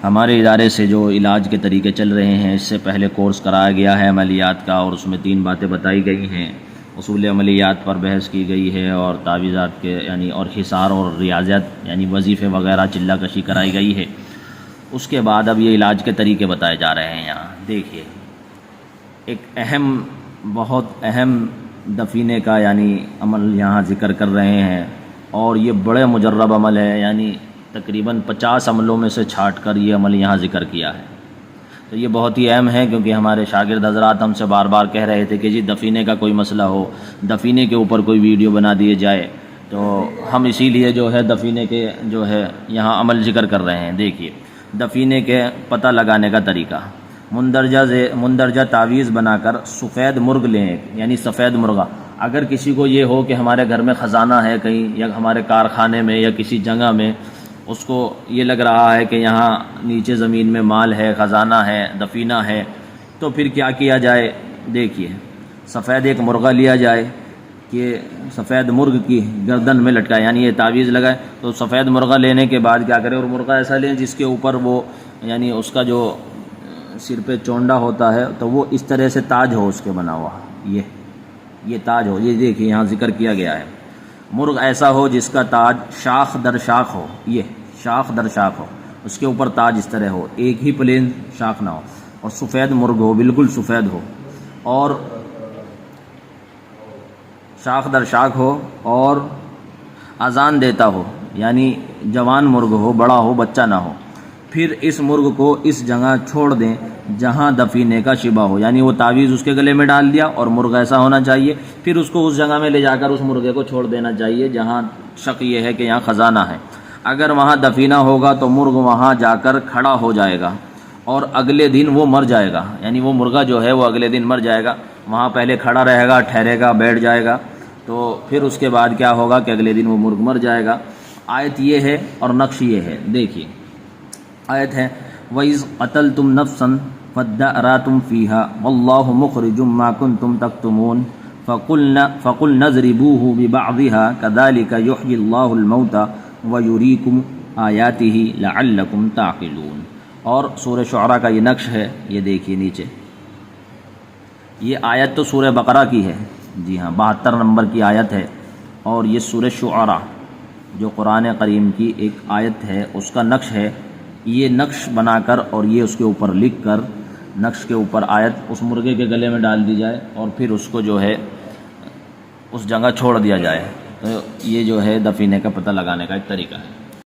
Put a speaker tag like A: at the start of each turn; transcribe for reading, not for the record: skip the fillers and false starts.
A: ہمارے ادارے سے جو علاج کے طریقے چل رہے ہیں، اس سے پہلے کورس کرایا گیا ہے عملیات کا، اور اس میں 3 باتیں بتائی گئی ہیں۔ اصول عملیات پر بحث کی گئی ہے، اور تعویذات کے یعنی اور حصار اور ریاضت یعنی وظیفے وغیرہ چلہ کشی کرائی گئی ہے۔ اس کے بعد اب یہ علاج کے طریقے بتائے جا رہے ہیں۔ یہاں دیکھیے، ایک بہت اہم دفینے کا یعنی عمل یہاں ذکر کر رہے ہیں، اور یہ بڑے مجرب عمل ہے، یعنی تقریباً 50 عملوں میں سے چھانٹ کر یہ عمل یہاں ذکر کیا ہے۔ تو یہ بہت ہی اہم ہے، کیونکہ ہمارے شاگرد حضرات ہم سے بار بار کہہ رہے تھے کہ جی دفینے کا کوئی مسئلہ ہو، دفینے کے اوپر کوئی ویڈیو بنا دیے جائے، تو ہم اسی لیے جو ہے دفینے کے جو ہے یہاں عمل ذکر کر رہے ہیں۔ دیکھیے، دفینے کے پتہ لگانے کا طریقہ، مندرجہ تعویذ بنا کر سفید مرغ لیں، یعنی سفید مرغہ۔ اگر کسی کو یہ ہو کہ ہمارے گھر میں خزانہ ہے کہیں، یا ہمارے کارخانے میں یا کسی جگہ میں، اس کو یہ لگ رہا ہے کہ یہاں نیچے زمین میں مال ہے، خزانہ ہے، دفینہ ہے، تو پھر کیا کیا جائے؟ دیکھیے، سفید ایک مرغہ لیا جائے کہ سفید مرغ کی گردن میں لٹکائے، یعنی یہ تعویذ لگائے۔ تو سفید مرغہ لینے کے بعد کیا کرے؟ اور مرغہ ایسا لیں جس کے اوپر وہ یعنی اس کا جو سر پہ چونڈا ہوتا ہے، تو وہ اس طرح سے تاج ہو اس کے بنا ہوا، یہ تاج ہو۔ یہ دیکھیے یہاں ذکر کیا گیا ہے، مرغ ایسا ہو جس کا تاج شاخ در شاخ ہو، یہ شاخ در شاخ ہو، اس کے اوپر تاج اس طرح ہو، ایک ہی پلین شاخ نہ ہو، اور سفید مرغ ہو، بالکل سفید ہو، اور شاخ در شاخ ہو، اور اذان دیتا ہو، یعنی جوان مرغ ہو، بڑا ہو، بچہ نہ ہو۔ پھر اس مرغ کو اس جگہ چھوڑ دیں جہاں دفینے کا شبہ ہو، یعنی وہ تعویذ اس کے گلے میں ڈال دیا، اور مرغ ایسا ہونا چاہیے، پھر اس کو اس جگہ میں لے جا کر اس مرغے کو چھوڑ دینا چاہیے جہاں شک یہ ہے کہ یہاں خزانہ ہے۔ اگر وہاں دفینہ ہوگا تو مرغ وہاں جا کر کھڑا ہو جائے گا، اور اگلے دن وہ مر جائے گا، یعنی وہ مرغہ جو ہے وہ اگلے دن مر جائے گا۔ وہاں پہلے کھڑا رہے گا، ٹھہرے گا، بیٹھ جائے گا، تو پھر اس کے بعد کیا ہوگا کہ اگلے دن وہ مرغ مر جائے گا۔ آیت یہ ہے اور نقش یہ ہے۔ دیکھیے آیت ہے، وَإِذْ قَتَلْتُمْ نَفْسًا فَادَّأْرَأْتُمْ فِيهَا وَاللَّهُ مُخْرِجٌ مَا كُنْتُمْ تَكْتُمُونَ فَقُلْنَا اضْرِبُوهُ بِبَعْضِهَا كَذَلِكَ يُحْيِي اللَّهُ الْمَوْتَى وَيُرِيكُمْ آيَاتِهِ لَعَلَّكُمْ تَعْقِلُونَ۔ اور سورہ شعراء کا یہ نقش ہے، یہ دیکھیے نیچے، یہ آیت تو سورہ بقرہ کی ہے، جی ہاں 72 نمبر کی آیت ہے، اور یہ سورہ شعراء جو قرآن کریم کی ایک آیت ہے اس کا نقش ہے۔ یہ نقش بنا کر اور یہ اس کے اوپر لکھ کر، نقش کے اوپر آیت اس مرغے کے گلے میں ڈال دی جائے، اور پھر اس کو جو ہے اس جگہ چھوڑ دیا جائے، تو یہ جو ہے دفینے کا پتہ لگانے کا ایک طریقہ ہے۔